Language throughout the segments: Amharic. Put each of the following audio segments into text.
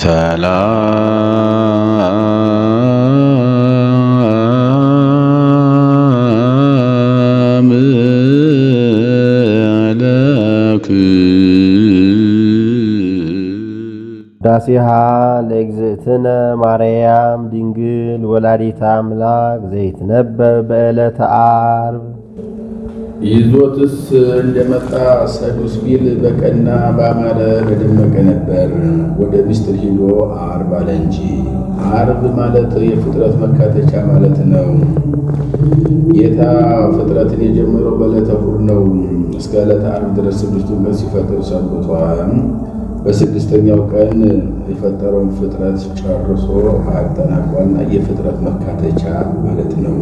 ሰላም ለክሙ ዳሴሃ ለእግዝእትነ ማርያም ድንግል ወላዲተ አምላክ ዘይትነበብ በዕለተ ዓርብ። ይዞትስ እንደመጣ ሰዱስ ቢል በቀና ባማረ በደመቀ ነበር። ወደ ምስጢር ሂዶ ዓርብ አለ እንጂ። ዓርብ ማለት የፍጥረት መካተቻ ማለት ነው። ጌታ ፍጥረትን የጀመረው በዕለተ እሑድ ነው። እስከ ዕለተ ዓርብ ድረስ ስድስቱን ቀን ሲፈጥር ሰንብቷል። በስድስተኛው ቀን የፈጠረውን ፍጥረት ጨርሶ አጠናቋልና የፍጥረት መካተቻ ማለት ነው።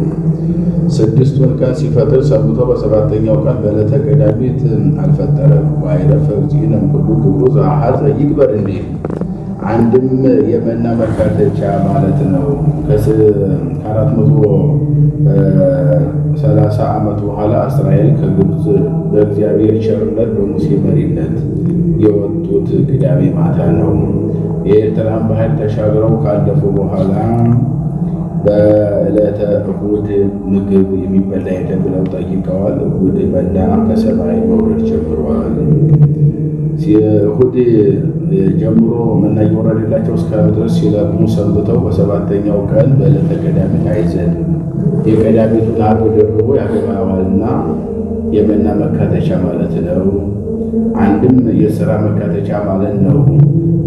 ስድስቱን ቀን ሲፈጥር ሰንብቶ በሰባተኛው ቀን በዕለተ ቀዳሚት አልፈጠረም። ዋይረፈ እግዚእነ ኩሉ ግብሩ ዘአሐዘ ይግበር እንዲል አንድም የመና መካተቻ ማለት ነው። ከ430 ዓመት በኋላ እስራኤል ከግብፅ በእግዚአብሔር ቸርነት በሙሴ መሪነት የወጡት ቅዳሜ ማታ ነው። የኤርትራን ባህር ተሻግረው ካለፉ በኋላ በዕለተ እሑድ ምግብ የሚበላ የለ ብለው ጠይቀዋል። እሑድ መና ከሰማይ መውረድ ጀምሯል። እሑድ ጀምሮ መና እየወረደላቸው እስካሉ ድረስ ሲለቅሙ ሰንብተው በሰባተኛው ቀን በዕለተ ቀዳሚት አይዘንም። የቀዳሚቱን ዓርብ ደርቦ ያገባዋልና የመና መካተቻ ማለት ነው። አንድም የሥራ መካተቻ ማለት ነው።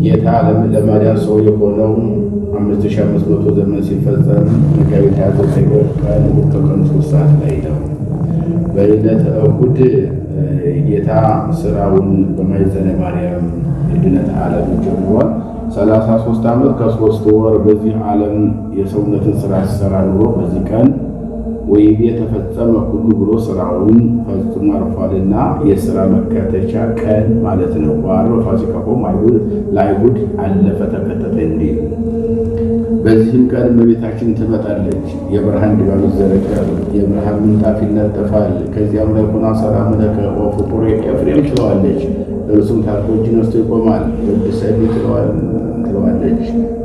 ጌታ ዓለምን ለማዳን ሰው የሆነው 5500 ዘመን ሲፈጸም መጋቢት 29 ቀን ከቀኑ 3 ሰዓት ላይ ነው። በዕለተ እሑድ ጌታ ሥራውን በማኅፀነ ማርያም የድነት ዓለም ጀምሯል። 33 ዓመት ከ3 ወር በዚህ ዓለም የሰውነትን ሥራ ሲሠራ ኑሮ በዚህ ቀን ወይቤ ተፈጸመ ሁሉ ብሎ ሥራውን ፈጽሞ አርፏልና የሥራ መካተቻ ቀን ማለት ነው። ወዐርብ ፋሲካሆሙ ለአይሁድ አለፈ ተከተተ እንዲል በዚህም ቀን እመቤታችን ትመጣለች። የብርሃን ድባብ ይዘረጋል፣ የብርሃን ምንጣፍ ይነጠፋል። ከዚያም ላይ ሆና ሰላም ለከ ወፍቁሬ ኤፍሬም ትለዋለች። እርሱም ታጥቆ እጅ ነስቶ ይቆማል። ወድሰኒ ትለዋለች።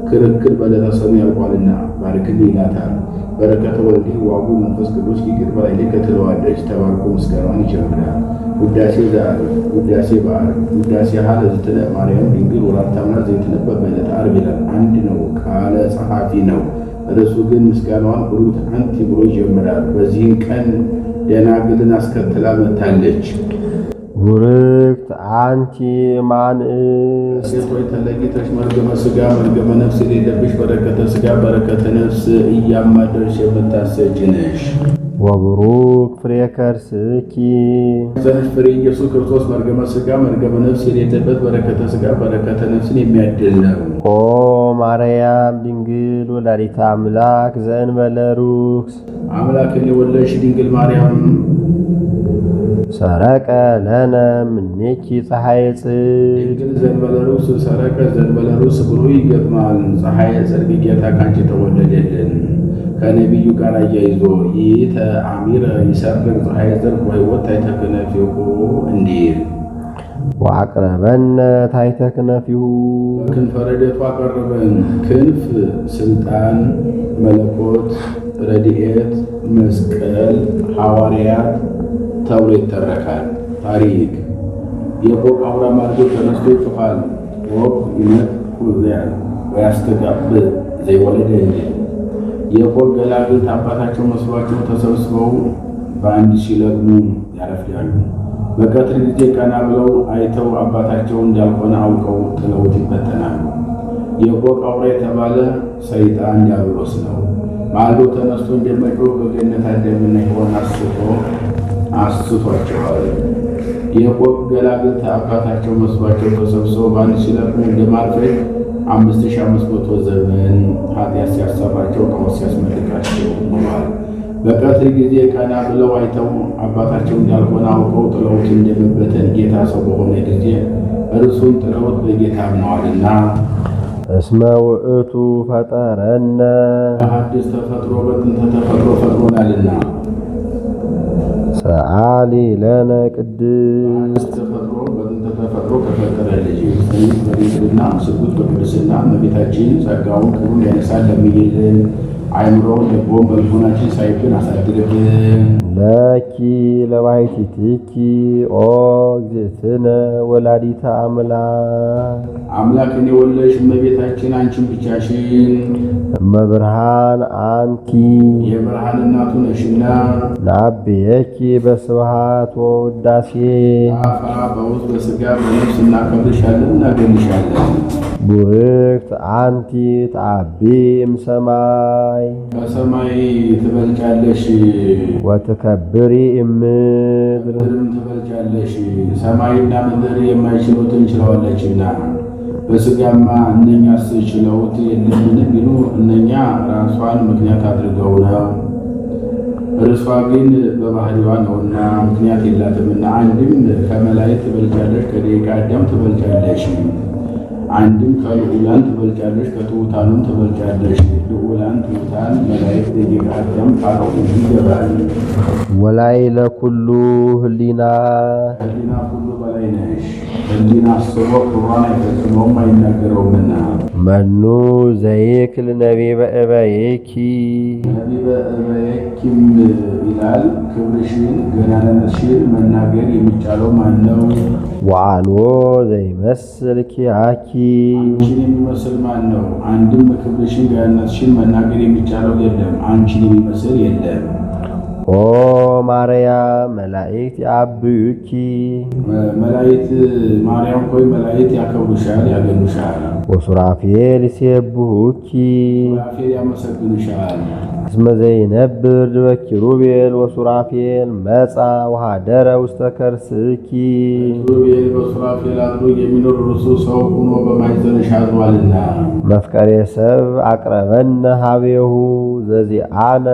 ክርክር በዕለተ ሰኑይ ያልቋልና ባርክልኝ ይላታል። በረከተ ወልድህ ዋጉ መንፈስ ቅዱስ ይቅር በላዕሌከ ትለዋለች። ተባርኮ ምስጋናዋን ይጀምራል። ውዳሴ ዘዓርብ ውዳሴ በዓርብ ውዳሴሃ ለእግዝእትነ ማርያም ድንግል ወላዲተ አምላክ ዘይትነበብ በዕለተ ዓርብ ይላል። አንድ ነው፣ ቃለ ጸሐፊ ነው። ርዕሱ ግን ምስጋናዋን ብሩክት አንቲ ብሎ ይጀምራል። በዚህም ቀን ደናግልን አስከትላ መጥታለች። ቡርክት አንቲ እማንእስት ሴቶች ተለይተሽ መርገመ ሥጋ መርገመ ነፍስ የሌለብሽ በረከተ ሥጋ በረከተ ነፍስ እያማደርሽ የምታሰጪ ነሽ። ወቡሩክ ፍሬ ከርስኪ ዘንሽ ፍሬ ኢየሱስ ክርስቶስ መርገመ ሥጋ መርገመ ነፍስ የሌለበት በረከተ ሥጋ በረከተ ነፍስን የሚያድል ነው። ኦ ማርያም ድንግል ወላዲተ አምላክ ዘእንበለ ርኩስ አምላክን የወለድሽ ድንግል ማርያም ሰረቀ ለነ እምኔኪ ፀሐየ ጽድቅ ድንግል ዘእንበለ ርኩስ ሰረቀ ዘእንበለ ርኩስ ብሎ ይገጥማል። ፀሐየ ጽድቅ ጌታ ካንቺ ተወለደልን። ከነቢዩ ጋር አያይዞ ይተአሚረ ይሰርቅ ፀሐየ ጽድቅ ወሕይወት ታሕተ ክነፊሁ እንዲል ወአቅረበነ ታሕተ ክነፊሁ ክንፈ ረድኤቱ አቀረበን። ክንፍ ስልጣን፣ መለኮት፣ ረድኤት፣ መስቀል፣ ሐዋርያት ተብሎ ይተረካል። ታሪክ የቆቅ አውራ ማርጎ ተነስቶ ይጮኻል። ቆቅ ይነት ሁዚያን ወያስተጋብ ዘይወለደ እንዲል የቆቅ ገላግልት አባታቸው መስሏቸው ተሰብስበው በአንድ ሲለቅሙ ያረፍዳሉ። በቀትር ጊዜ ቀና ብለው አይተው አባታቸው እንዳልሆነ አውቀው ጥለውት ይበተናሉ። የቆቅ አውራ የተባለ ሰይጣን ዲያብሎስ ነው። ማልዶ ተነስቶ እንደመጮህ በገነት አዳምና ሔዋን አስቷቸዋል። የቆቅ ገላግልት አባታቸው መስሏቸው ተሰብስበው በአንድ ሲለቅሙ እንደማርፈድ 5500 ዘመን ኃጢአት ሲያሰራቸው ጣዖት ሲያስመልካቸው ኖሯል። በቀትር ጊዜ ቀና ብለው አይተው አባታቸው እንዳልሆነ አውቀው ጥለውት እንደመበተን ጌታ ሰው በሆነ ጊዜ እርሱን ጥለውት በጌታ አምነዋልና እስመ ውእቱ ፈጠረነ በሐዲስ ተፈጥሮ በጥንተ ተፈጥሮ ፈጥሮናልና ሰአሊ ለነ ቅድስት ተፈጥሮ በጥንተ በተፈጥሮ ከፈጠረ ልጅ ጽኒት በድንግልና ስርጉት በቅድስና እመቤታችን ጸጋውን ክብሩን ያነሳል ለሚልን አእምሮውን ልቦን በልቦናችን ሳይብን አሳድርብን። ለኪ ለባሕቲትኪ ኦ እግዝእትነ ወላዲተ አምላክ አምላክን የወለድሽ እመቤታችን አንቺን ብቻሽን እመብርሃን አንቲ የብርሃን እናቱ ነሽና ናብየኪ በስብሐት ወውዳሴ አፋ በውስጥ በሥጋ በነፍስ እናከብርሻለን እናገንሻለን። ቡርክት አንቲ ተአቢ እምሰማይ ከሰማይ ትበልጫለሽ ወትከብሪ እምድር ምድርም ትበልጫለሽ። ሰማይና ምድር የማይችሉትን ችለዋለችና በሥጋማ እነኛስ ችለውት የለምን ቢሉ እነኛ ራሷን ምክንያት አድርገው ነው። እርሷ ግን በባህሪዋ ነውና ምክንያት የላትምና። አንድም ከመላእክት ትበልጫለሽ፣ ከደቂቀ አዳም ትበልጫለሽ። አንድም ከልዑላን ትበልጫለሽ፣ ከትሑታኑም ትበልጫለሽ። ልዑላን ትሑታን መላእክት ደቂቀ አዳም ቃለው ይገባል። ወላይ ለኩሉ ህሊና ህሊና ሁሉ በላይ ነሽ። ህሊና አስቦ ክብሯን አይፈጽመውም አይናገረውምና። መኑ ዘይክል ነቢበ እበይኪ ነቢበ እበይኪም ይላል። ክብርሽን ገናንነትሽን መናገር የሚቻለው ማን ነው? ወአልቦ ዘይመስል ኪያኪ አንቺን የሚመስል ማን ነው? አንድም ክብርሽን ገናንነትሽን መናገር የሚቻለው የለም፣ አንቺን የሚመስል የለም። ኦ ማርያም መላእክት ያብዩኪ መላእክት ማርያም ሆይ መላእክት ያከብሩሻል ያገኑሻል። ወሱራፌል ይሴብሑኪ ሱራፌል ያመሰግኑሻል። እስመ ዘይነብር ድበ ኪሩቤል ወሱራፌል መጻ ወኀደረ ውስተ ከርስኪ ኪሩቤል በሱራፌል አድሮ የሚኖር እርሱ ሰው ሆኖ በማኅፀንሽ አድሯልና። መፍቀሬ ሰብ አቅረበነ ሀቤሁ ዘዚአነ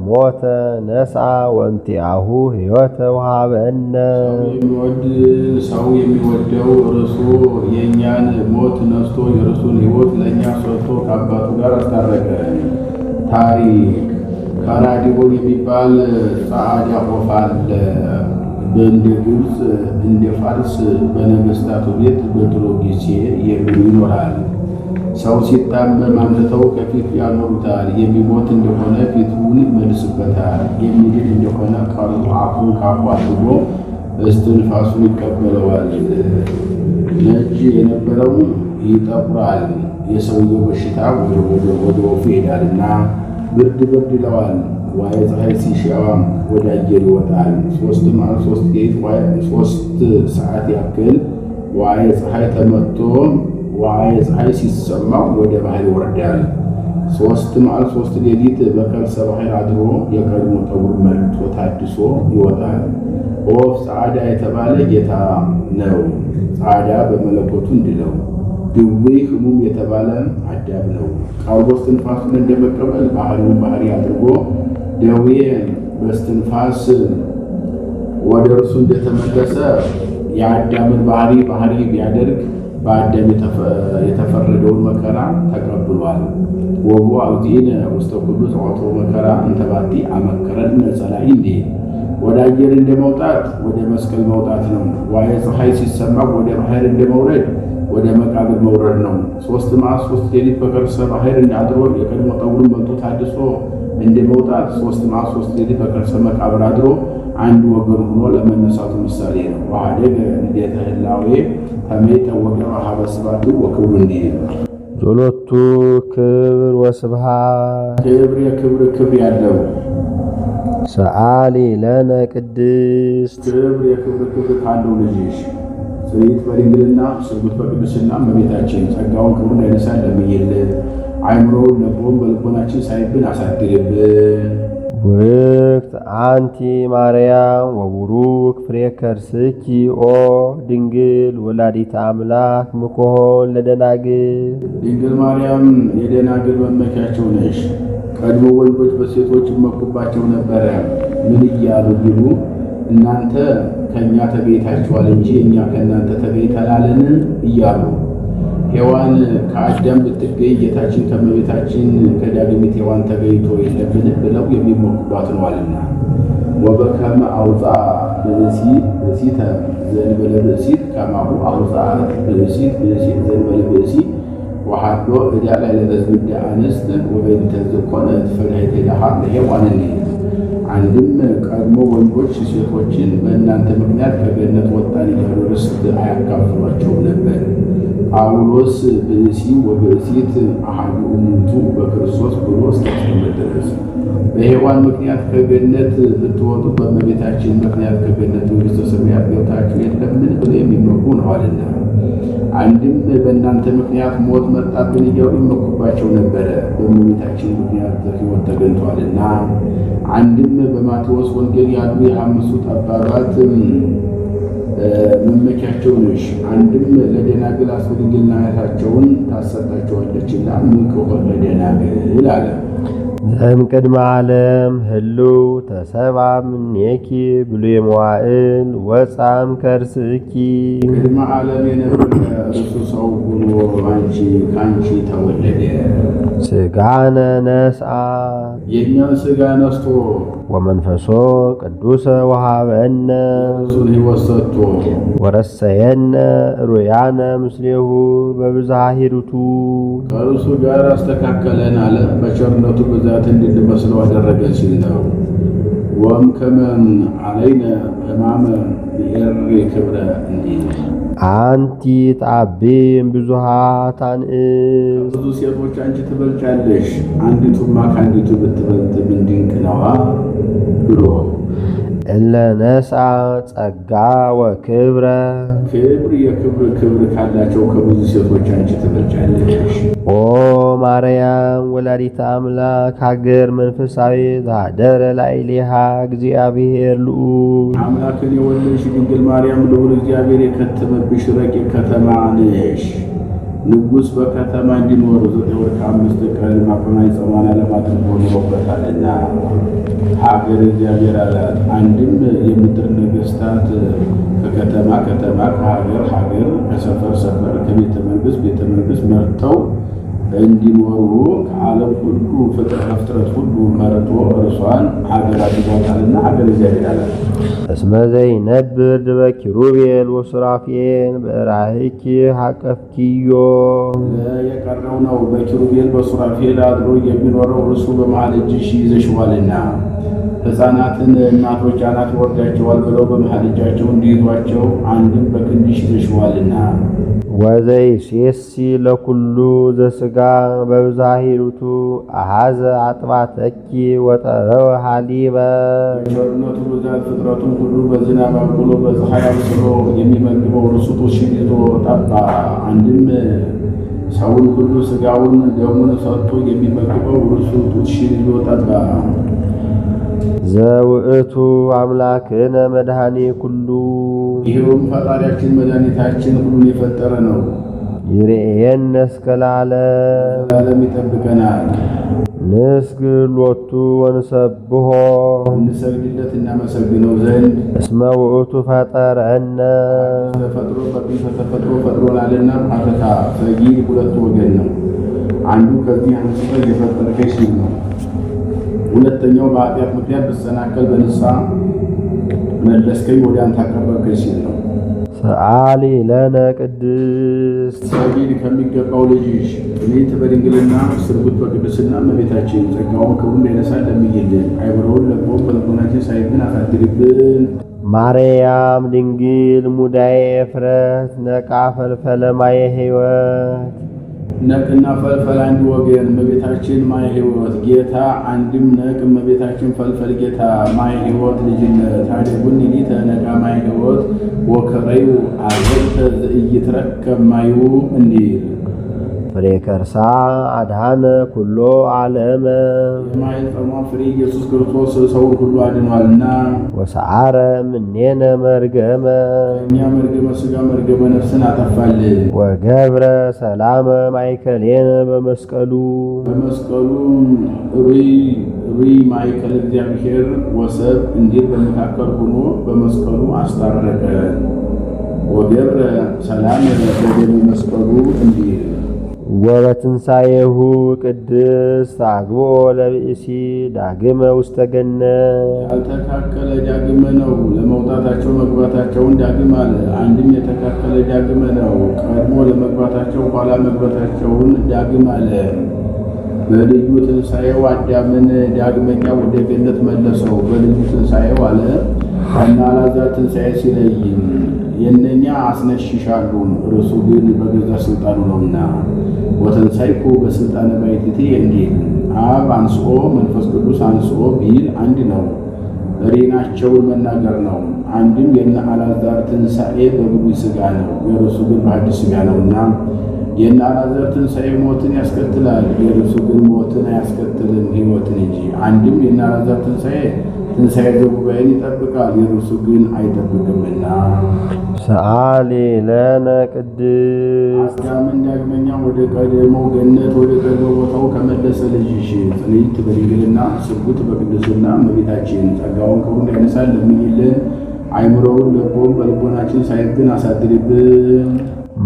ሞተ ነስአ ወእንቲአሁ ሕይወተ ወሀበነ ሰው የሚወደው እርሱ የእኛን ሞት ነስቶ የእርሱን ሕይወት ለእኛ ሰጥቶ ከአባቱ ጋር አስታረቀ። ታሪክ ከራዲቦን የሚባል ጸዓዳ ወፍ አለ። እንደ ግብፅ እንደ ፋርስ በነገሥታቱ ቤት በድሮ ጊዜ ይኖራል። ሰው ሲታመም አምጥተው ከፊት ያኖሩታል። የሚሞት እንደሆነ ፊቱን ይመልስበታል። የሚድን እንደሆነ አፉን ካፉ አድርጎ እስትንፋሱን ይቀበለዋል። ነጭ የነበረው ይጠቁራል። የሰውየው በሽታ ወደ ወፉ ይሄዳልና ብርድ ብርድ ይለዋል። ዋየ ፀሐይ ሲሻዋም ወደ አየር ይወጣል። 3 ሰዓት ያክል ዋየ ፀሐይ ተመቶ ዋየ ፀሐይ ሲሰማው ወደ ባህር ይወርዳል። 3 መዓልት 3 ሌሊት በከርሰ ባህር አድሮ የቀድሞ ጠጉር መልቶ ታድሶ ይወጣል። ወፍ ጸዓዳ የተባለ ጌታ ነው። ጸዓዳ በመለኮቱ እንዲለው ድውይ ህሙም የተባለ አዳም ነው። ቃሉ እስትንፋሱን እንደመቀበል ባህሪውን ባህሪ አድርጎ ደዌ በእስትንፋስ ወደ እርሱ እንደተመለሰ የአዳምን ባህሪ ቢያደርግ በአዳም የተፈረደውን መከራ ተቀብሏል። ወቦ አውዲነ ውስተ ኩሉ ጸዋቶ መከራ እንተባቲ አመከረን ጸላይ እንዴ ወደ አየር እንደመውጣት ወደ መስቀል መውጣት ነው። ዋየ ፀሐይ ሲሰማ ወደ ባህር እንደመውረድ ወደ መቃብር መውረድ ነው። 3 መዓልት 3 ሌሊት በከርሰ ባህር አድሮ የቀድሞ ጠጉሩን መልቶ ታድሶ እንደመውጣት 3 መዓልት 3 ሌሊት በከርሰ መቃብር አድሮ አንድ ወገን ሆኖ ለመነሳቱ ምሳሌ ነው። ወኀደገ ንዴተ ህላዌ ተሜተ ወገን ሀበ ስብሐቱ ወክብሩ እንዲህ ጸሎቱ ክብር ወስብሐት ክብር ያለው ሰአሊ ለነ ቅድስት ክብር ካለው ልጅሽ ጽኒት በድንግልና ስርጉት በቅድስና እመቤታችን ጸጋውን ክብሩን ያነሳል ለሚየልን አእምሮውን ልቦን በልቦናችን ሳይብን አሳድርብን። ቡርክት አንቲ ማርያም ወቡሩክ ፍሬ ከርስኪ ኦ ድንግል ወላዲተ አምላክ ምኮሆን ለደናግል ድንግል ማርያም የደናግል መመኪያቸው ነሽ። ቀድሞ ወንዶች በሴቶች ይመኩባቸው ነበረ። ምን እያሉ ቢሉ እናንተ ከእኛ ተገኝታችኋል እንጂ እኛ ከእናንተ ተገኝተናልን እያሉ ሔዋን ከአዳም ብትገኝ ጌታችን ከእመቤታችን ከዳግሚት ሔዋን ተገኝቶ የለብን ብለው የሚሞክሯት ነዋልና ወበከመ አውፃ ብእሲተ ዘእንበለ ብእሲት ከማሁ አውፃት ብእሲት ዘእንበለ ብእሲ ወሓሎ ዕዳ ላይ ለተዝብደ አንስት ወበይንተ ዘኮነት ፈዳይተ ደሃ ለሔዋን አንድም ቀድሞ ወንዶች ሴቶችን በእናንተ ምክንያት ከገነት ወጣን እያሉ ርስት አያካፍሏቸውም ነበር። ጳውሎስ ብእሲ ወብእሲት አሐዱ እሙንቱ በክርስቶስ ብሎ እስኪያስተምር ድረስ በሔዋን ምክንያት ከገነት ብትወጡ በእመቤታችን ምክንያት ከገነት መንግሥተ ሰማያት ገብታችሁ የለምን ብለው የሚመኩ ነዋልና፣ አንድም በእናንተ ምክንያት ሞት መጣብን እያሉ ይመኩባቸው ነበረ። በእመቤታችን ምክንያት ሕይወት ተገኝቷልና። አንድም በማቴዎስ ወንጌል ያሉ የአምስቱ ጠባባት መመኪያቸው ነሽ። አንድም ለደናግል አስበድንግልናታቸውን ታሰጣቸዋለችና ምንቅሆ ለደናግል አለ። ዘእምቅድመ ዓለም ህልው ተሰብአ እምኔኪ ብሉየ መዋዕል ወፃም ከርስኪ። ቅድመ ዓለም የነበረ እርሱ ሰው ሆኖ ከአንቺ ተወለደ። ሥጋነ ነስአ የእኛን ሥጋ ነስቶ ወመንፈሶ ቅዱሰ ወሃበነ እሱን ሕይወት ሰጥቶ ወረሰየነ ሩያነ ምስሌሁ በብዝሃ ሂሩቱ ከእርሱ ጋር አስተካከለን አለ። በቸርነቱ ብዛት እንድንመስለው አደረገን ሲል ነው። ወእምከመ አለይነ ሕማመ የእሪ ክብረ እንዲል አንቲ ተአቢም ብዙኃት አንእስ ብዙ ሴቶች አንቺ ትበልጫለሽ፣ አንዲቱማ ከአንዲቱ ብትበልጥ ምን ድንቅ ነዋ ብሎ እለ ነስአ ጸጋ ወክብረ የክብር ክብር ካላቸው ከብዙ ሴቶች አንቺ ትበልጫለሽ። ኦ ማርያም ወላዲተ አምላክ ሀገር መንፈሳዊ ዛደረ ላዕሌሃ እግዚአብሔር ልዑል አምላክን የወለድሽ ድንግል ማርያም ልዑል እግዚአብሔር የከተመብሽ ረቂቅ ከተማ ነሽ። ንጉሥ በከተማ እንዲኖር 9 ወር ከ5 ቀን ማፈናኝ ጸማና ለማድረግ ኖሮበታልና ሀገር እግዚአብሔር አላት። አንድም የምድር ነገሥታት ከከተማ ከሀገር ከሰፈር ከቤተ መንግሥት መርተው እንዲኖሩ ከዓለም ሁሉ ፍጥረት ሁሉ መርጦ እርሷን ሀገር አድርጓታልና ሀገር እግዚአብሔር አላት። እስመ ዘይነብር ድበ ኪሩቤል ወሱራፌል በራእይኪ ሀቀፍኪዮ የቀረው ነው። በኪሩቤል በሱራፌል አድሮ የሚኖረው እርሱ በመሃል እጅሽ ይዘሽዋልና ሕፃናትን እናቶች አናት ይወርዳቸዋል ብለው በመሃል እጃቸው እንዲይዟቸው አንድም በክንድሽ ይዘሽዋልና ወዘይሴሲ ለኩሉ ዘሥጋ በብዝሃ ሂሩቱ አሐዘ አጥባተኪ ወጠረወ ሀሊበ ቸርነቱ ብዛት ፍጥረቱን ሁሉ በዝናብ አብቅሎ በፀሐይ አብስሎ የሚመግበው እርሱ ጡትሽን ይዞ ጠባ። አንድም ሰውን ሁሉ ሥጋውን ደሙን ሰጥቶ የሚመግበው እርሱ ጡትሽን ይዞ ጠባ። ዘውእቱ አምላክነ መድኃኒ ኩሉ ይህም ፈጣሪያችን መድኃኒታችን ሁሉን የፈጠረ ነው። ይርኤየነ እስከ ለዓለም ይጠብቀናል። ንስግድ ሎቱ ወንሰብሖ እንሰግድለት እናመሰግነው ዘንድ እስመ ውእቱ ፈጠረነ ተፈጥሮ ተፈጥሮ ፈጥሮናልና። አተታ ሰጊድ ሁለት ወገን ነው። አንዱ ከዚህ አንስቶ የፈጠርከኝ ሲል ነው። ሁለተኛው በኃጢአት ምክንያት ብሰናከል በንስሐ መለስከኝ ወደ አንተ አቀረብከኝ ሲል ነው። ሰአሊ ለነ ቅድስት ሰጊድ ከሚገባው ልጅሽ እኔት በድንግልና ስርጉት በቅድስና እመቤታችን ጸጋውን ክብሩን እንዳይነሳ ለምኝልን። አይምሮውን ለቦም በልቦናችን ሳይብን አሳድርብን። ማርያም ድንግል ሙዳየ እፍረት ነቃ ፈልፈለ ማየ ሕይወት ነቅና ፈልፈል አንድ ወገን እመቤታችን ማየ ሕይወት ጌታ አንድም ነቅ እመቤታችን ፈልፈል ጌታ ማየ ሕይወት ልጅነት አደጉን ሊተ ነቃ ማየ ሕይወት ወከረዩ አዘተ ዘኢይትረከብ ማዩ እንዲል ፍሬ ከርሳ አድኃነ ኩሎ ዓለመ የማኅፀኗ ፍሬ ኢየሱስ ክርስቶስ ሰውን ሁሉ አድኗልና ወሰዓረ እምኔነ መርገመ እኛ መርገመ ሥጋ መርገመ ነፍስን አጠፋልን። ወገብረ ሰላመ ማእከሌነ በመስቀሉ ሩይ ማእከል እግዚአብሔር ወሰብ እንዲል በመካከል ሆኖ በመስቀሉ አስታረቀ። ወገብረ ሰላም በደመ መስቀሉ እንዲል ወበትንሣኤሁ ቅድስት አግቦ ለብእሲ ዳግመ ውስተ ገነት። ያልተካከለ ዳግመ ነው፣ ለመውጣታቸው መግባታቸውን ዳግም አለ። አንድም የተካከለ ዳግመ ነው፣ ቀድሞ ለመግባታቸው ኋላ መግባታቸውን ዳግም አለ። በልዩ ትንሣኤው አዳምን ዳግመኛ ወደ ገነት መለሰው። በልዩ ትንሣኤው አለ ከነ አልዓዛር ትንሣኤ ሲለይ የእነኛ አስነሽሻሉ፣ እርሱ ግን በገዛ ስልጣኑ ነውና። ወተንሣእኩ በስልጣነ ባሕቲቱ እንዲል አብ አንስኦ መንፈስ ቅዱስ አንስኦ ቢል አንድ ነው፣ ሬናቸውን መናገር ነው። አንድም የነ አልዓዛር ትንሣኤ በብሉይ ሥጋ ነው፣ የእርሱ ግን በሐዲስ ሥጋ ነውና። የነ አልዓዛር ትንሣኤ ሞትን ያስከትላል፣ የእርሱ ግን ሞትን አያስከትልም ሕይወትን እንጂ። አንድም የነ አልዓዛር ትንሣኤ ዘጉባኤን ይጠብቃል፣ የእርሱ ግን አይጠብቅምና። ሰአሊ ለነ ቅድስት አዳምን ዳግመኛ ወደ ቀደመው ገነት ወደ ቀደመው ቦታው ከመለሰ ልጅሽ ጽንዕት በድንግልና ስርጉት በቅድስና እመቤታችን ጸጋውን ክብሩን ያነሳል ለምኝልን። አይምሮውን ልቦን በልቦናችን ሳይብን አሳድርብን።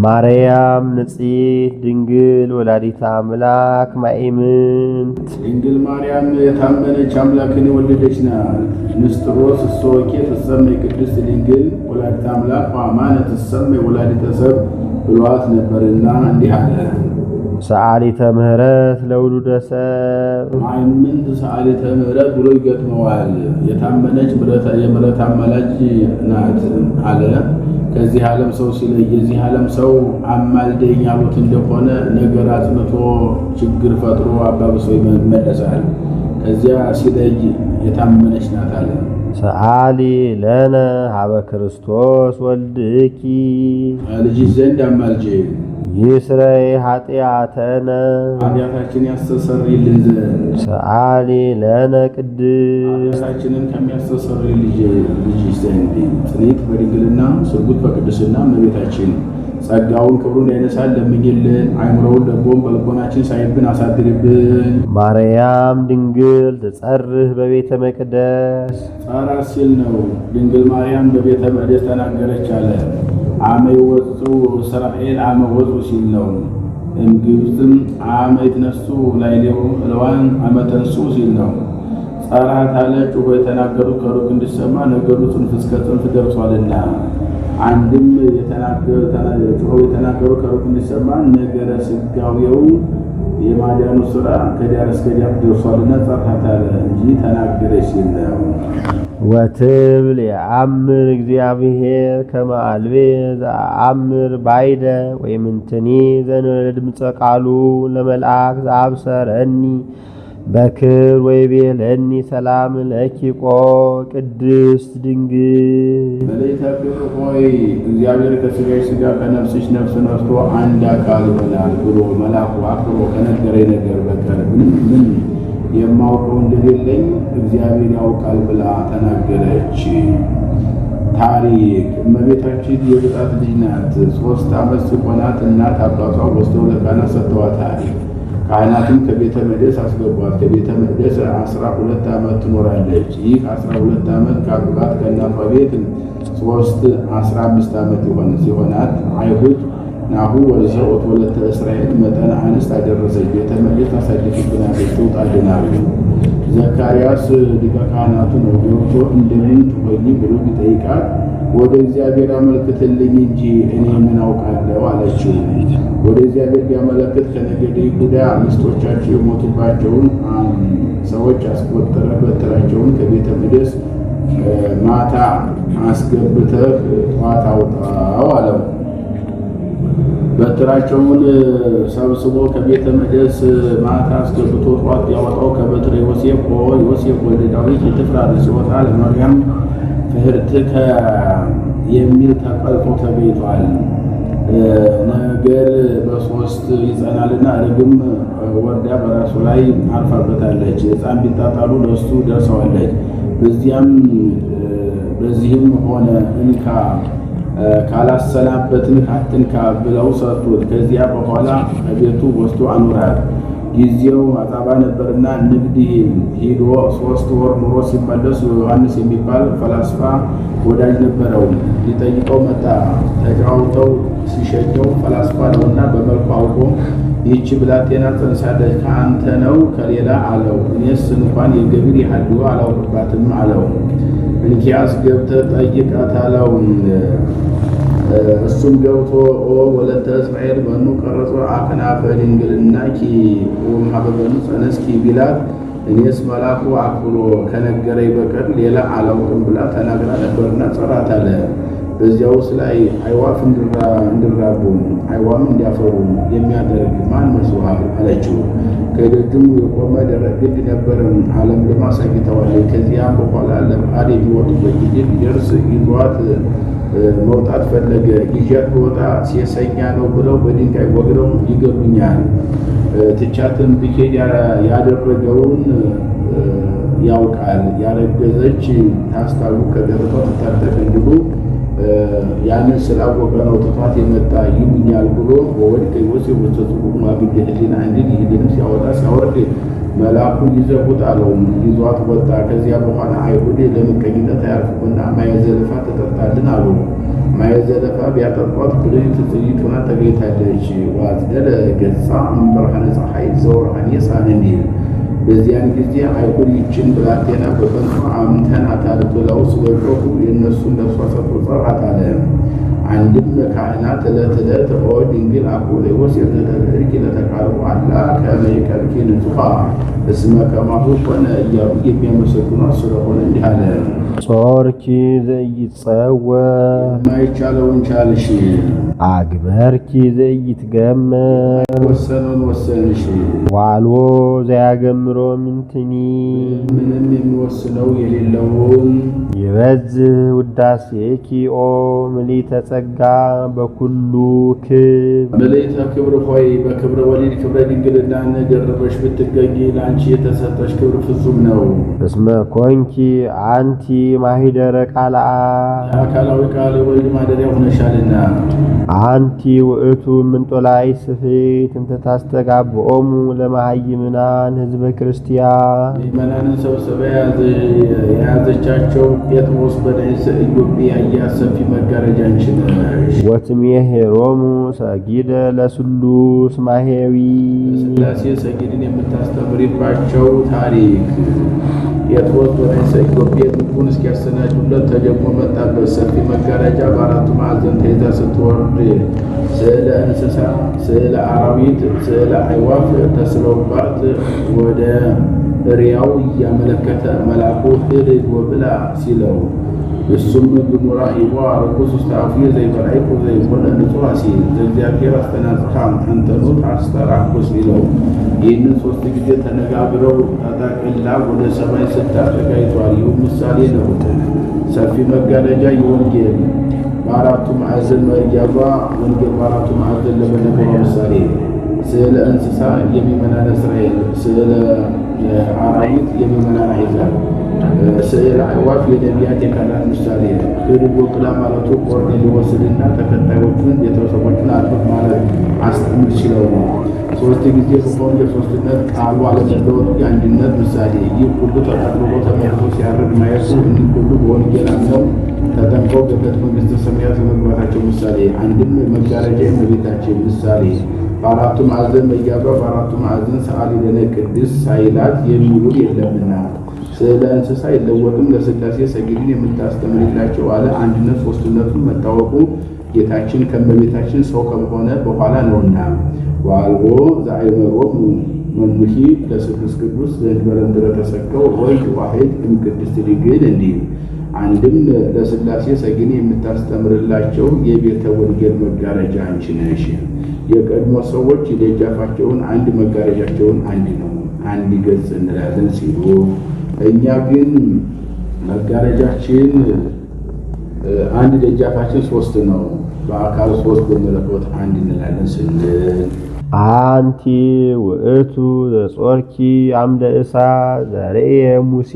ማርያም ንጽሕት ድንግል ወላዲተ አምላክ ማእምንት። ድንግል ማርያም የታመነች አምላክን የወለደች ናት። ንስጥሮስ እሶኬ ትሰመይ ቅድስት ድንግል ወላዲተ አምላክ ወአማነ ትሰመይ ወላዲተ ሰብ ብሏት ነበርና እንዲህ አለ። ሰአሊተ ምሕረት ለውሉደ ሰብ። ማእምንት ሰአሊተ ምሕረት ብሎ ይገጥመዋል። የታመነች የምሕረት አማላጅ ናት አለ። ከዚህ ዓለም ሰው ሲለይ የዚህ ዓለም ሰው አማልደኝ ያሉት እንደሆነ ነገር አጽንቶ ችግር ፈጥሮ አባብሶ ይመለሳል። ከዚያ ሲለይ የታመነች ናት አለ። ሰአሊ ለነ ሀበ ክርስቶስ ወልድኪ ልጅሽ ዘንድ አማልጄ ይስረይ ኃጢአተነ ኃጢአታችን ያስተሰርይልን ዘንድ። ሰአሊ ለነ ቅድስት ኃጢአታችንን ከሚያስተሰርይ ልጅሽ ዘንድ ጽንዕት በድንግልና ስርጉት በቅድስና እመቤታችን ጸጋውን ክብሩን ያነሳል ለምኝልን። አይምሮውን ልቦን በልቦናችን ሳይብን አሳድርብን። ማርያም ድንግል ትጸርህ በቤተ መቅደስ። ጸራት ሲል ነው። ድንግል ማርያም በቤተ መቅደስ ተናገረች አለ። አመ ይወፁ እስራኤል አመ ወፁ ሲል ነው። እምግብፅም አመ ይትነሱ ላዕሌሁ እልዋን አመ ተንሱ ሲል ነው። ጸራት አለ ጩኸ የተናገሩት ከሩቅ እንዲሰማ ነገሩ ጽንፍ እስከ ጽንፍ ደርሷልና። አንድም ጩኸው የተናገሩ ከሩቅ እንዲሰማ ነገረ ሥጋዌው የማዳኑ ሥራ ከዳር እስከ ዳር ደርሷልና ጸራት አለ እንጂ ተናገረች ሲል ነው። ወትብል የአምር እግዚአብሔር ከመ አልቤ ዘአምር ባይደ ወይምንትኒ ዘእንበለ ድምፀ ቃሉ ለመልአክ ዘአብሰረኒ በክብር ወይቤለኒ ሰላም ለኪቆ ቅድስት ድንግል። መልዕልተ ክብር ሆይ እግዚአብሔር ከሥጋሽ ሥጋ ከነፍስሽ ነፍስ ነስቶ አንድ አካል ይሆናል ብሎ መልአኩ አክብሮ ከነገረኝ ነገር በቀር ምን የማውቀው እንደሌለኝ እግዚአብሔር ያውቃል ብላ ተናገረች። ታሪክ እመቤታችን የብጣት ልጅ ናት። 3 ዓመት ሲሆናት እናት አባቷ ወስደው ለካህናት ሰጥተዋታል። ካህናትም ከቤተ መቅደስ አስገቧት። ከቤተ መቅደስ 12 ዓመት ትኖራለች። ይህ 12 ዓመት ከአባት ከእናቷ ቤት 15 ዓመት ሲሆናት አይሁድ ናሁ ወዘኦት ወለተ እስራኤል መጠነ አንስት አደረሰች። ቤተ መቅደስ ታሳድፍብናለች ትውጣልናል። ዘካርያስ ሊቀ ካህናቱ ነው ገብቶ እንደምን ትሆኚ ብሎ ቢጠይቃት ወደ እግዚአብሔር አመልክትልኝ እንጂ እኔ ምን አውቃለሁ አለችው። ወደ እግዚአብሔር ቢያመለክት ከነገደ ይሁዳ ሚስቶቻቸው የሞቱባቸውን ሰዎች አስቆጠረ። በትራቸውን ከቤተ መቅደስ ማታ አስገብተህ ጠዋት አውጣው አለው። በትራቸውን ሰብስቦ ከቤተ መቅደስ ማታ አስገብቶ ጠዋት ያወጣው ከበትረ ዮሴፍ ወልደ ዳዊት ይትፍራ ሲወጣ ለማርያም ፍህርትከ የሚል ተቀልጦ ተገኝቷል። ነገር በ3 ይጸናልና ርግም ወርዳ በራሱ ላይ አርፋበታለች። ሕፃን ቢጣጣሉ ለእሱ ደርሰዋለች። በዚህም ሆነ እንካ ካላሰናበትን አትንካ ብለው ሰጡት። ከዚያ በኋላ ከቤቱ ወስዶ አኖራት። ጊዜው አጣባ ነበርና ንግድ ሄዶ 3 ወር ኑሮ ሲመለስ ዮሐንስ የሚባል ፈላስፋ ወዳጅ ነበረው። ሊጠይቀው መጣ። ተጫውተው ሲሸኘው ፈላስፋ ነውና በመልኩ አውቆ ይህች ብላቴና ጸንሳለች፣ ከአንተ ነው ከሌላ አለው። እኔስ እንኳን የገቢር ያህል አላውቅባትም አለው። እንኪያስ ገብተህ ጠይቃት አለው። እሱም ገብቶ ወለተ እስራኤል መኑ ቀረጾ አክናፈ ድንግልናኪ ወእምኀበ በኑ ጸነስኪ ቢላት እኔስ መልአኩ አክብሮ ከነገረኝ በቀር ሌላ አላውቅም ብላ ተናግራ ነበርና ጸራት አለ። በዚያውስ ላይ አይዋፍ እንዲራቡ አይዋም እንዲያፈሩ የሚያደርግ ማን መስሎሃል አለችው። ከደጁም የቆመ ደረቅ ግንድ ነበረ። ዓለም ለማሳይተዋለች። ከዚያም በኋላ ለበዓል የሚወጡበት ጊዜ ቢደርስ ይዟት መውጣት ፈለገ። ይዣት ወጣ ሴሰኛ ነው ብለው በድንጋይ ወግረው ይገሉኛል። ትቻትን ብሄድ ያደረገውን ያውቃል። ያረገዘች ታስታውቅ ከደረቷ ትታጠቅ እንዲሉ ያንን ስላወቀ ነው ትቷት የመጣ ይሉኛል ብሎ በወድቅ ዮሴፍ ውስጥ ጽሩም አግኘ ህሊና እንዲል ይህንም ሲያወጣ ሲያወርድ መልአኩ ይዘህ ውጣ አለው። ይዟት ወጣ። ከዚያ በኋላ አይሁድ ለምቀኝነት አያርፉምና ማየ ዘለፋ ተጠጣልን አሉ። ማየ ዘለፋ ቢያጠጧት ብልህት ጽይት ሆና ተገኝታለች። ዋዝደለ ገጻ እምብርሃነ ፀሐይ ዘወርሃን የሳን እንዲል በዚያን ጊዜ አይሁድ ይችን ብላቴና በከንቱ አምተናታል ብለው ስለጮኹ የእነሱን ለእርሷ ሰጥቶ ጸራት አለ። አንድም ካህናት ዕለት ዕለት ኦ ድንግል አኮለ ዮሴፍ ዘተርኪ ለተቃርቦ አላ ከመ ይቀርኪ ንጹሐ እስመ ከማሁ ኮነ እያሉ የሚያመሰግኗት ስለሆነ እንዲህ አለ። ጾርኪ ዘኢይጸወር የማይቻለውን ቻልሽ፣ አግበርኪ ዘኢይትገመር ወሰነውን ወሰንሽ፣ ዋልዎ ዘያገምሮ ምንትኒ ምንም የሚወስነው የሌለውን ይበዝህ ውዳሴኪ ኦ ምልዕተ ጸጋ በኩሉ ክብር። ምልዕተ ክብር ሆይ በክብረ ወሊድ ክብረ ድንግልናን ደርበሽ ብትገኝ ለአንቺ የተሰጠሽ ክብር ፍጹም ነው። እስመ ኮንኪ አንቲ ማሂደረ ቃል የአካላዊ ቃል ወልድ ማደሪያ ሆነሻልና። አንቲ ውእቱ ምንጦላይ ስፌት እንተ ታስተጋብኦሙ ለመሃይምናን ህዝበ ክርስቲያን። ምእመናንን ሰብስባ የያዘቻቸው ጴጥሮስ በናይስ ኢዮጵያ ያያት ሰፊ መጋረጃ አንቺ ነሽ። ወትሜሄሮሙ ሰጊደ ለስሉስ ማሄዊ ሥላሴ ሰጊድን የምታስተምሪባቸው ታሪክ ጴጥሮስ በናይስ ኢዮጵያ ምግቡን እስኪያሰናዱለት ተጀምሮ መጣበት። ሰፊ መጋረጃ በአራቱ ማዕዘን ተይዛ ስትወርድ ስዕለ እንስሳ፣ ስዕለ አራዊት፣ ስዕለ አዕዋፍ ተስለውባት ወደ እሪያው እያመለከተ መልአኩ ሂድ ወብላ ሲለው እሱም ግሙራ ይቦ ርኩስ ውስተ አፉየ ዘይበላዕኩ ዘይኮነ ንጹሕ ሲል ዘእግዚአብሔር አስተናጽሐ አንተኑ ታስተራኩስ ይለው። ይህንን 3 ጊዜ ተነጋግረው ተጠቅላ ወደ ሰማይ ስታርግ አይቷል። ይህ ምሳሌ ነው። ሰፊ መጋረጃ የወንጌል በአራቱ ማዕዘን መያዟ ወንጌል በአራቱ ማዕዘን ለመነበሩ ምሳሌ፣ ስዕለ እንስሳ የሚመናን እስራኤል፣ ስዕለ አራዊት የሚመናን አሕዛብ፣ ስዕለ አዕዋፍ የነቢያት የካህናት ምሳሌ። ሂድ ወብላ ማለቱ ቆርኔሌዎስንና ተከታዮቹን ቤተሰቦቹን አጥብቅ ማለት አስተምር ሲለው ነው። 3 ጊዜ በሆነ የሦስትነት ቃሉ አለመለወጡ የአንድነት ምሳሌ። ይህ ሁሉ ተጠቅልሎ ተመልሶ ሲያርግ ማየቱ እንዲህ ሁሉ በወንጌል አምነው ተጠምቀው ገነት መንግሥተ ሰማያት ለመግባታቸው ምሳሌ። አንድም መጋረጃ የእመቤታችን ምሳሌ። በአራቱ ማዕዘን መያዟ በአራቱ ማዕዘን ሰዓሊ ለነ ቅድስት ሳይላት የሚውል የለምና። ስዕለ እንስሳ አይለወጥም ለሥላሴ ሰጊድን የምታስተምርላቸው አለ። አንድነት ሦስትነቱን መታወቁ ጌታችን ከእመቤታችን ሰው ከሆነ በኋላ ነውና። ወአልቦ ዘአእመሮሙ መኑሂ ለስሉስ ቅዱስ ዘእንበለ እምድኅረ ተሰቀው ወልድ ዋሕድ እምቅድስት ድንግል እንዲል። አንድም ለሥላሴ ሰጊድን የምታስተምርላቸው የቤተ ወንጌል መጋረጃ አንቺ ነሽ። የቀድሞ ሰዎች ደጃፋቸውን አንድ መጋረጃቸውን አንድ ነው አንድ ገጽ እንላለን ሲሉ፣ እኛ ግን መጋረጃችን አንድ ደጃፋችን 3 ነው። በአካል 3 በመለኮት አንድ እንላለን ስንል አንቲ ውእቱ ዘጾርኪ አምደ እሳት ዘርእየ ሙሴ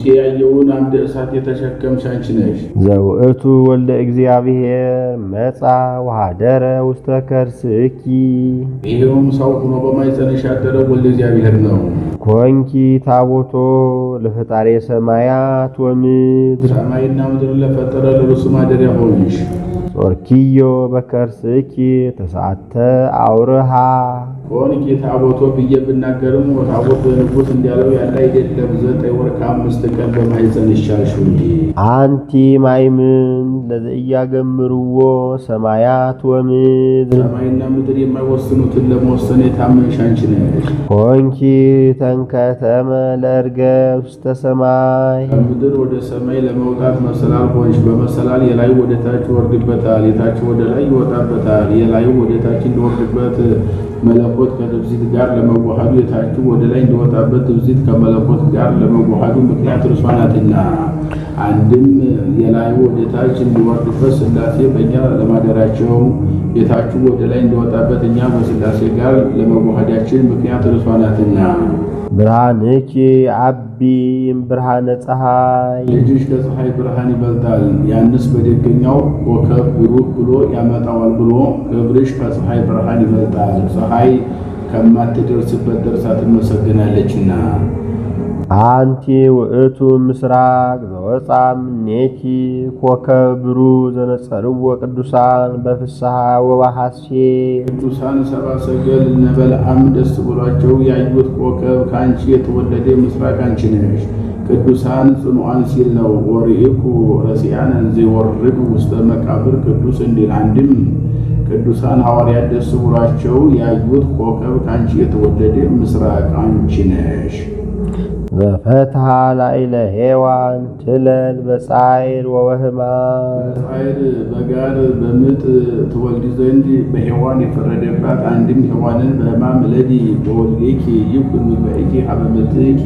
ያየውን አምደ እሳት የተሸከምሽ አንቺ ነሽ። ዘውእቱ ወልደ እግዚአብሔር መጻ ወኀደረ ውስተ ከርስኪ ይኸውም ሰው ሆኖ በማኅፀንሽ ያደረ ወልደ እግዚአብሔር ነው። ኮንኪ ታቦቶ ለፈጣሪ ሰማያት ወምድር ሰማይና ምድር ለፈጠረ ለእርሱ ማደሪያ ሆንሽ። ጾርኪዮ በከርስኪ ተስዓተ አውርሃ ኮንኪ ታቦቶ ብዬ ብናገርም ታቦት ንጉሥ እንዲያለው ያለ አይደለም። 9 ወር ከ5 ቀን በማኅፀን ይሻልሽው እንጂ አንቲ ማይምን ለዘኢያገምርዎ ሰማያት ወምድር ሰማይና ምድር የማይወስኑትን ለመወሰን የታመንሽ አንቺ ነሽ። ኮንኪ ተንከተመ ለእርገብ ውስተ ሰማይ ከምድር ወደ ሰማይ ለመውጣት መሰላል ሆንሽ። በመሰላል የላይ ወደ ታች ይወርድበታል፣ የታች ወደ ላይ ይወጣበታል። የላዩ ወደ ታች እንዲወርድበት መለኮት ከትብዚት ጋር ለመዋሃዱ የታች ወደ ላይ እንዲወጣበት ትብዚት ከመለኮት ጋር ለመዋሃዱ ምክንያት እርሷ ናትና። አንድም የላዩ ወደ ታች እንዲወርድበት ሥላሴ በእኛ ለማደራቸው የታች ወደ ላይ እንዲወጣበት እኛ በሥላሴ ጋር ለመዋሃዳችን ምክንያት እርሷ ናትና። ብርሃንኪ አቢ ብርሃነ ፀሐይ ልጅሽ ከፀሐይ ብርሃን ይበልጣል። ያንስ በደገኛው ኮከብ ብሩህ ብሎ ያመጣዋል ብሎ ክብርሽ ከፀሐይ ብርሃን ይበልጣል። ፀሐይ ከማትደርስበት ደርሳ ትመሰገናለችና። አንቲ ውእቱ ምስራቅ ዘወፃ እምኔኪ ኮከብ ብሩህ ዘነጸርዎ ቅዱሳን በፍስሐ ወበሐሴት ቅዱሳን ሰብአ ሰገል እነ በለዓም ደስ ብሏቸው ያዩት ኮከብ ከአንቺ የተወለደ ምስራቅ አንቺ ነሽ። ቅዱሳን ጽኑዓን ሲል ነው። ወርኢኩ ረሲዓነ ዘይወርዱ ውስተ መቃብር ቅዱስ እንዲል። አንድም ቅዱሳን ሐዋርያት ደስ ብሏቸው ያዩት ኮከብ ከአንቺ የተወለደ ምስራቅ አንቺ ነሽ። ዘፈትሐ ላዕለ ሔዋን ትለል በጻዕር ወበሕማም በጻዕር በጋር በምጥ ትወልድ ዘንድ በሔዋን የፈረደባት። አንድም ሔዋንን በሕማም እለዲ በወልዴኪ ይኩን ምግባኤኪ ሀበ ምትኪ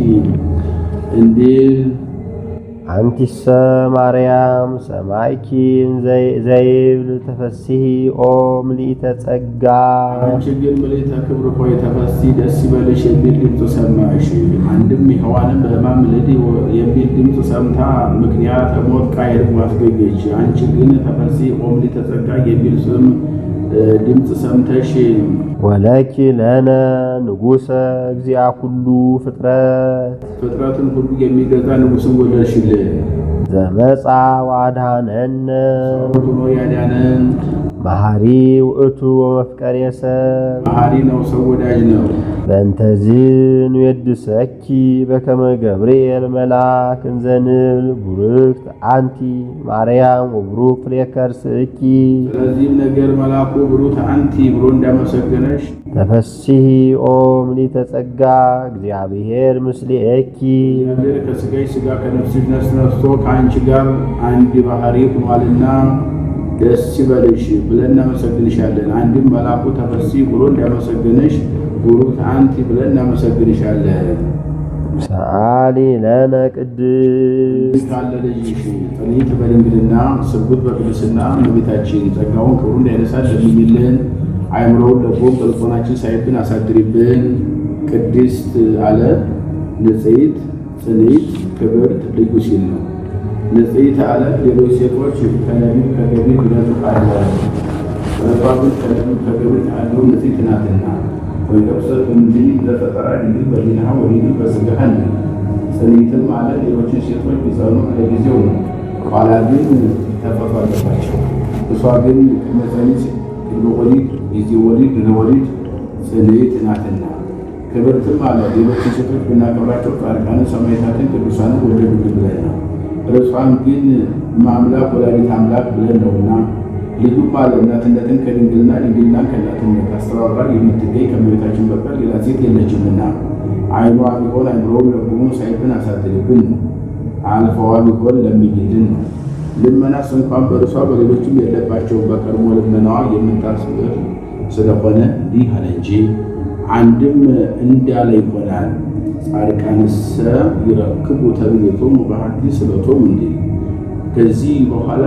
እንዲል። አንቲሰ ማርያም ሰማይኪን ዘይብል ተፈሲሒ ኦ ምልዕተ ጸጋ አንቺ ግን ምልዕተ ክብር ሆይ ተፈሲ ደስ ይበልሽ የሚል ድምፅ ሰማሽ። አንድም ሔዋንን በሕማም እለዲ የሚል ድምፅ ሰምታ ምክንያተ ሞት ቃየል አስገኘች። አንቺ ግን ተፈሲ ኦ ምልዕተ ጸጋ የሚል ስም ድምፅ ሰምተሽ ወለኪ ለነ ንጉሠ እግዚአ ኩሉ ፍጥረትን ሁሉ የሚገዛ ንጉሥን ወለድሽልን። ዘመጻ ወአድኀነነ ሰው ሆኖ ያዳነን መሐሪ ውእቱ ወመፍቀሬ ሰብ መሐሪ ነው፣ ሰው ወዳጅ ነው። በእንተዝን ንዌድሰኪ በከመ ገብርኤል መልአክ እንዘ ንብል ቡርክት አንቲ ማርያም ወቡሩክ ፍሬ ከርስኪ። ስለዚህም ነገር መልአኩ ቡሩክት አንቲ ብሎ እንዳመሰገነሽ ተፈሲሒ ኦ ምልዕተ ጸጋ እግዚአብሔር ምስሌኪ። እግዚአብሔር ከሥጋሽ ሥጋ ከነፍስሽ ነፍስ ነስቶ ከአንቺ ጋር አንድ ባሕሪ ሆኗልና ደስ ይበልሽ ብለን እናመሰግንሻለን። አንድም መልአኩ ተፈሲ ብሎ እንዳመሰገነሽ ቡሩክት አንቲ ብለን እናመሰግንሻለን። ሰአሊ ለነ ቅድስት ካለ ልጅሽ ጥሪት በድንግልና ስርጉት በቅድስና እመቤታችን ጸጋውን ክብሩን እንዳይነሳት ለምኝልን። አእምሮውን ለቦም በልቦናችን ሳይብን አሳድሪብን። ቅድስት አለ ንጽሕት፣ ጽንዕት፣ ክብርት ልዩ ሲል ነው። ንጽሕት አለ ሌሎች ሴቶች ከነቢብ ከገቢር ይበልጣሉ፣ እርሷ ግን ከነቢብ ከገቢር አንዱ ንጽሕት ናትና። ወይገብሰት እንዲህ ዘፈጠራ ድንግል በዲንሃ ወዲንግል በሥጋሃ እንዲል። ጽንዕትም አለ ሌሎችን ሴቶች ቢጸኑ ለጊዜው ነው፣ ኋላ ግን ተፈጥሮ አለባቸው። እሷ ግን መጸኒት ወሊድ ጊዜ ወሊድ ለወሊድ ጽንዕት ናትና። ክብርትም አለ ሌሎችን ሴቶች ብናከብራቸው ጻድቃንን፣ ሰማዕታትን፣ ቅዱሳንን ወለዱልን ብለን ነው። እርሷን ግን ማምላክ ወላዲተ አምላክ ብለን ነውና። ልዩም አለ እናትነትን ከድንግልና ድንግልናን ከእናትነት አስተባብራ የምትገኝ ከእመቤታችን በቀር ሌላ ሴት የለችምና። ዓይኗ ቢሆን አእምሮውን ለቦሙን ሳይብን አሳድሪብን፣ አልፈዋ ቢሆን ለምኝልን። ልመናስ እንኳን በእርሷ በሌሎችም የለባቸው በቀድሞ ልመናዋ የምታስብር ስለሆነ እንዲህ አለ እንጂ። አንድም እንዳለ ይሆናል ጻድቃንሰ ይረክቡ ተብኔቶሙ በሐቲ ስለቶሙ እንዲል። ከዚህ በኋላ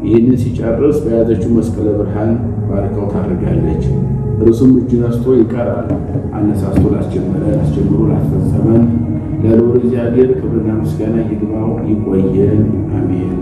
ይህንን ሲጨርስ በያዘችው መስቀለ ብርሃን ባርከው ታደርጋለች። እርሱም እጅ ነስቶ ይቀራል። አነሳስቶ ላስጀመረን አስጀምሮ ላስፈጸመን ለልዑል እግዚአብሔር ክብርና ምስጋና ይግባው። ይቆየን። አሜን።